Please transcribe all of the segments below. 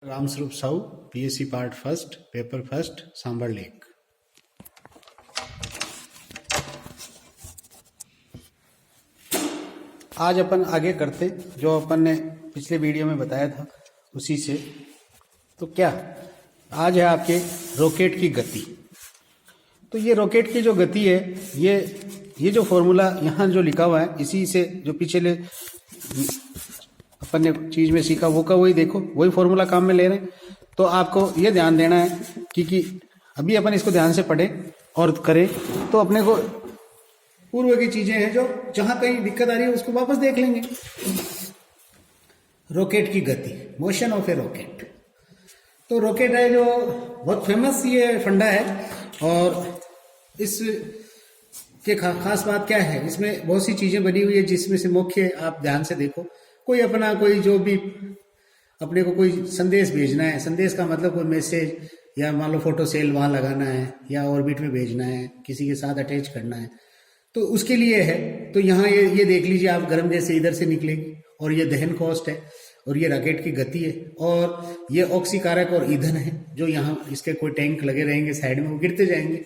Ramswaroop Sahu, BSc part first, paper first, Sambhar lake. आज अपन आगे करते जो अपन ने पिछले वीडियो में बताया था उसी से। तो क्या आज है आपके रॉकेट की गति। तो ये रॉकेट की जो गति है, ये जो फॉर्मूला यहाँ जो लिखा हुआ है, इसी से जो पिछले अपन ने चीज में सीखा वो का वही देखो, वही फॉर्मूला काम में ले रहे हैं। तो आपको ये ध्यान देना है कि अभी अपन इसको ध्यान से पढ़े और करें तो अपने को पूर्व की चीजें हैं जो जहां कहीं दिक्कत आ रही है उसको वापस देख लेंगे। रॉकेट की गति, मोशन ऑफ ए रॉकेट। तो रॉकेट है जो बहुत फेमस ये फंडा है, और इस के खास बात क्या है, इसमें बहुत सी चीजें बनी हुई है जिसमें से मुख्य आप ध्यान से देखो। कोई जो भी अपने को कोई संदेश भेजना है, संदेश का मतलब कोई मैसेज या मान लो फोटो सेल वहां लगाना है या ऑर्बिट में भेजना है, किसी के साथ अटैच करना है, तो उसके लिए है। तो यहाँ ये देख लीजिए आप, गर्म गैस से इधर से निकलेगी और ये दहन कॉस्ट है और ये रॉकेट की गति है, और ये ऑक्सीकारक और ईंधन है जो यहाँ इसके कोई टैंक लगे रहेंगे साइड में, वो गिरते जाएंगे।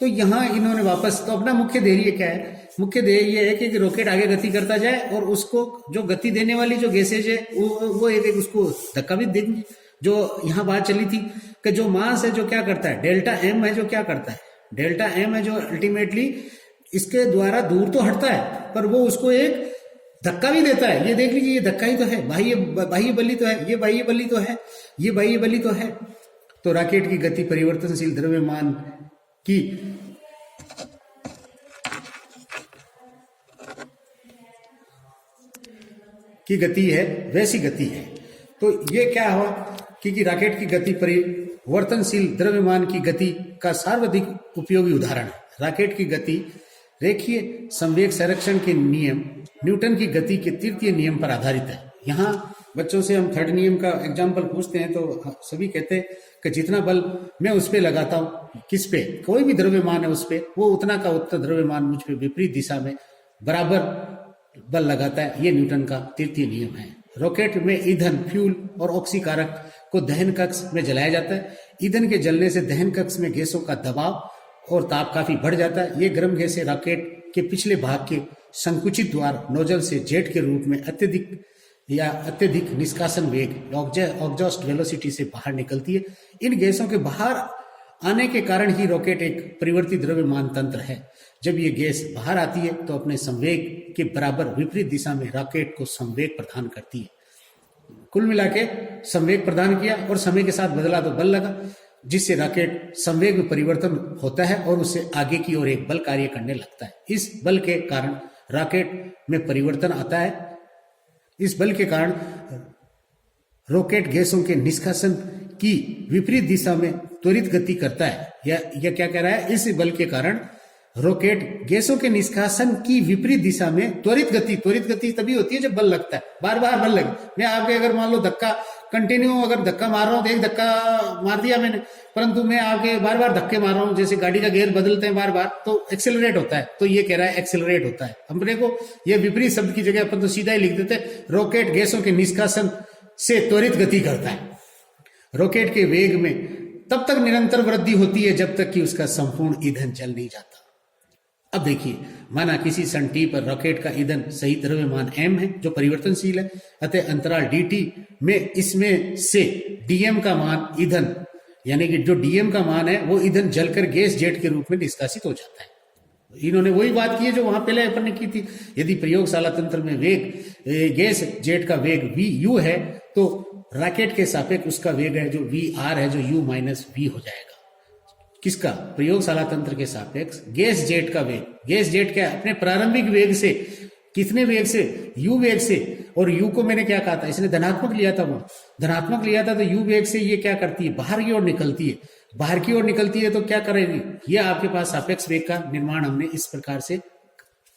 तो यहाँ इन्होंने वापस, तो अपना मुख्य ध्येय क्या है, मुख्य ध्येय ये है कि रॉकेट आगे गति करता जाए और उसको जो गति देने वाली जो गैसेज है वो एक उसको धक्का भी देंगे। जो यहाँ बात चली थी कि जो मास है जो क्या करता है, डेल्टा एम है जो क्या करता है, डेल्टा एम है जो अल्टीमेटली इसके द्वारा दूर तो हटता है पर वो उसको एक धक्का भी देता है। ये देख लीजिए, ये धक्का ही तो है, बाह्य बली तो है, ये बाह्य बली तो है, ये बाह्य बली तो है। तो रॉकेट की गति परिवर्तनशील द्रव्यमान की गति है, वैसी गति है। तो ये क्या हुआ कि रॉकेट की गति परिवर्तनशील द्रव्यमान की गति का सर्वाधिक उपयोगी उदाहरण है। रॉकेट की गति रेखीय संवेग संरक्षण के नियम, न्यूटन की गति के तृतीय नियम पर आधारित है। यहाँ बच्चों से हम थर्ड नियम का एग्जाम्पल पूछते हैं तो सभी कहते हैं कि जितना बल मैं उस पे लगाता हूँ, किस पे, कोई भी द्रव्यमान है उस पे, वो उतना का उतना द्रव्यमान मुझ पे विपरीत दिशा में बराबर बल लगाता है। ये न्यूटन का तृतीय नियम है। रॉकेट में ईंधन, फ्यूल और ऑक्सीकारक को दहन कक्ष में जलाया जाता है। ईंधन के जलने से दहन कक्ष में गैसों का दबाव और ताप काफी बढ़ जाता है। ये गर्म गैसें रॉकेट के पिछले भाग के संकुचित द्वार नोजल से जेट के रूप में अत्यधिक निष्कासन वेग, एग्जॉस्ट वेलोसिटी से बाहर निकलती है। इन गैसों के बाहर आने के कारण ही रॉकेट एक परिवर्ती द्रव्यमान तंत्र है। जब ये गैस बाहर आती है तो अपने संवेग के बराबर विपरीत दिशा में रॉकेट को संवेग प्रदान करती है। कुल मिला के संवेग प्रदान किया और समय के साथ बदला तो बल लगा, जिससे रॉकेट संवेग में परिवर्तन होता है और उससे आगे की ओर एक बल कार्य करने लगता है। इस बल के कारण रॉकेट में परिवर्तन आता है। इस बल के कारण रॉकेट गैसों के निष्कासन की विपरीत दिशा में त्वरित गति करता है। यह क्या कह रहा है, इस बल के कारण रॉकेट गैसों के निष्कासन की विपरीत दिशा में त्वरित गति तभी होती है जब बल लगता है, बार बार बल लगे। मैं आपके अगर मान लो अगर धक्का मार रहा हूं, एक धक्का मार दिया मैंने, परंतु मैं आपके बार बार धक्के मार रहा हूं, जैसे गाड़ी का गियर बदलते हैं बार बार, तो एक्सेलरेट होता है। तो ये कह रहा है एक्सेलरेट होता है। अपने को ये विपरीत शब्द की जगह अपन तो सीधा ही लिख देते, रॉकेट गैसों के निष्कासन से त्वरित गति करता है। रॉकेट के वेग में तब तक निरंतर वृद्धि होती है जब तक कि उसका संपूर्ण ईंधन जल नहीं जाता। अब देखिए, माना किसी सन टी पर रॉकेट का ईंधन सही द्रव्यमान m है जो परिवर्तनशील है, अतः अंतराल dt में इसमें से dm का मान ईंधन, यानी कि जो dm का मान है वो ईंधन जलकर गैस जेट के रूप में निष्कासित हो जाता है। इन्होंने वही बात की है जो वहां पहले अपन ने की थी। यदि प्रयोगशाला तंत्र में वेग गैस जेट का वेग v u है तो रॉकेट के सापेक्ष उसका वेग है जो vr है, जो u माइनस v हो जाएगा। किसका? प्रयोगशाला तंत्र के सापेक्ष गैस जेट का वेग। गैस जेट क्या, अपने प्रारंभिक वेग से, कितने वेग से, u वेग से, और u को मैंने क्या कहा था, इसने धनात्मक लिया था, वो धनात्मक लिया था। तो u वेग से ये क्या करती है, बाहर की ओर निकलती है। बाहर की ओर निकलती है तो क्या करेगी, ये आपके पास सापेक्ष वेग का निर्माण हमने इस प्रकार से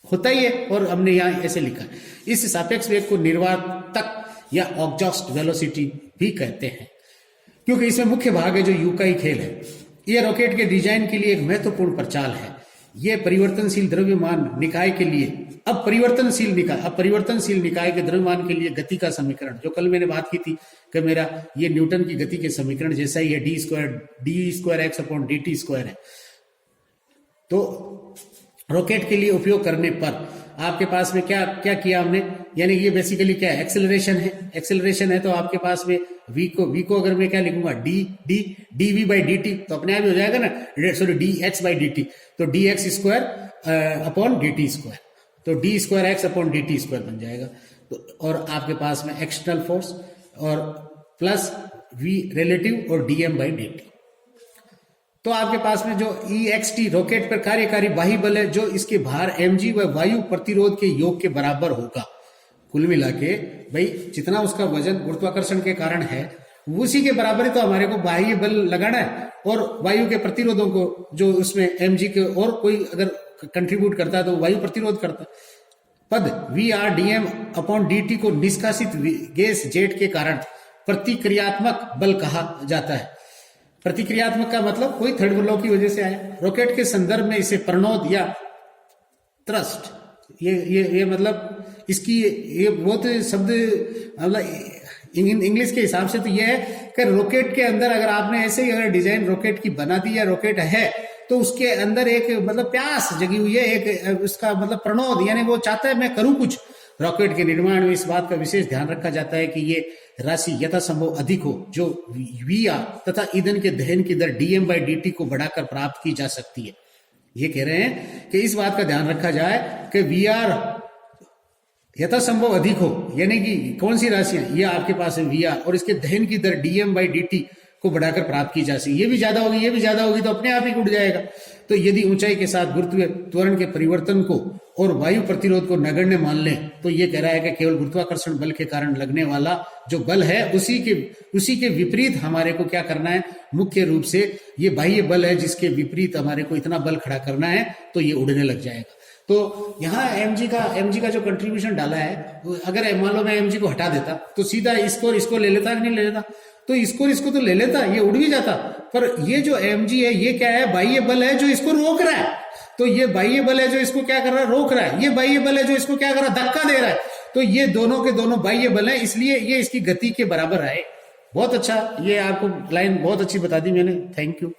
होता ही है और हमने यहाँ ऐसे लिखा है। इस सापेक्ष वेग को निर्वातक या एग्जॉस्ट वेलोसिटी भी कहते हैं, क्योंकि इसमें मुख्य भाग है जो u का ही खेल है। यह रॉकेट के डिजाइन के लिए एक महत्वपूर्ण प्रचाल है। यह परिवर्तनशील द्रव्यमान निकाय के लिए अपरिवर्तनशील निकाय के द्रव्यमान के लिए गति का समीकरण, जो कल मैंने बात की थी कि मेरा ये न्यूटन की गति के समीकरण जैसा ही है, D square x upon d t square है। तो रॉकेट के लिए उपयोग करने पर आपके पास में क्या क्या किया हमने, यानी ये बेसिकली क्या है, एक्सेलरेशन है। तो आपके पास में v को अगर मैं क्या लिखूंगा, d v by d t, तो अपने आप ही हो जाएगा ना, sorry d x by d t, तो d x square upon d t square, तो d square x upon d t square बन जाएगा। तो और आपके पास में एक्सटर्नल फोर्स और प्लस वी रिलेटिव और d m by d t. तो आपके पास में जो EXT रॉकेट पर कार्यकारी बाह्य बल है, जो इसके भार mg व वायु प्रतिरोध के योग के बराबर होगा। कुल मिला के भाई जितना उसका वजन गुरुत्वाकर्षण के कारण है उसी के बराबर ही तो हमारे को बाह्य बल लगाना है, और वायु के प्रतिरोधों को जो उसमें mg के और कोई अगर कंट्रीब्यूट करता है तो वायु प्रतिरोध करता है। पद VRdm अपॉन dt को निष्कासित गैस जेट के कारण प्रतिक्रियात्मक बल कहा जाता है। प्रतिक्रियात्मक का मतलब कोई थर्ड लॉ की वजह से आया। रॉकेट के संदर्भ में इसे प्रणोद या थ्रस्ट, ये मतलब इसकी ये बहुत शब्द मतलब इंग्लिश के हिसाब से तो ये है कि रॉकेट के अंदर अगर आपने ऐसे ही अगर डिजाइन रॉकेट की बना दी या रॉकेट है तो उसके अंदर एक मतलब प्यास जगी हुई है, एक उसका मतलब प्रणोद, यानी वो चाहता है मैं करूं कुछ। रॉकेट के निर्माण में इस बात का विशेष ध्यान रखा जाता है कि ये राशि यथासंभव अधिक हो, जो VR तथा ईंधन के दहन की दर dm बाई dt को बढ़ाकर प्राप्त की जा सकती है। ये कह रहे हैं कि इस बात का ध्यान रखा जाए कि VR यथासंभव अधिक हो, यानी कि कौन सी राशि है, ये आपके पास है VR, और इसके दहन की दर dm बाई dt को बढ़ाकर प्राप्त की जा सकती। ये भी ज्यादा होगी, ये भी ज्यादा होगी तो अपने आप ही उड़ जाएगा। तो यदि ऊंचाई के साथ गुरुत्व त्वरण के परिवर्तन को और वायु प्रतिरोध को नगण्य मान लें तो ये कह रहा है कि केवल गुरुत्वाकर्षण बल के कारण लगने वाला जो बल है उसी के विपरीत हमारे को क्या करना है, मुख्य रूप से ये बाह्य बल है जिसके विपरीत हमारे को इतना बल खड़ा करना है, तो ये उड़ने लग जाएगा। तो यहाँ mg का जो कंट्रीब्यूशन डाला है, अगर मान लो मैं mg को हटा देता तो सीधा इसको ले लेता, नहीं ले लेता, तो इसको तो ले लेता, ये उड़ भी जाता। पर ये जो mg है ये क्या है, बाह्य बल है जो इसको रोक रहा है। तो ये बाह्य बल है जो इसको क्या कर रहा है, रोक रहा है। ये बाह्य बल है जो इसको क्या कर रहा है, धक्का दे रहा है। तो ये दोनों के दोनों बाह्य बल है, इसलिए ये इसकी गति के बराबर है। बहुत अच्छा, ये आपको लाइन बहुत अच्छी बता दी मैंने। Thank you.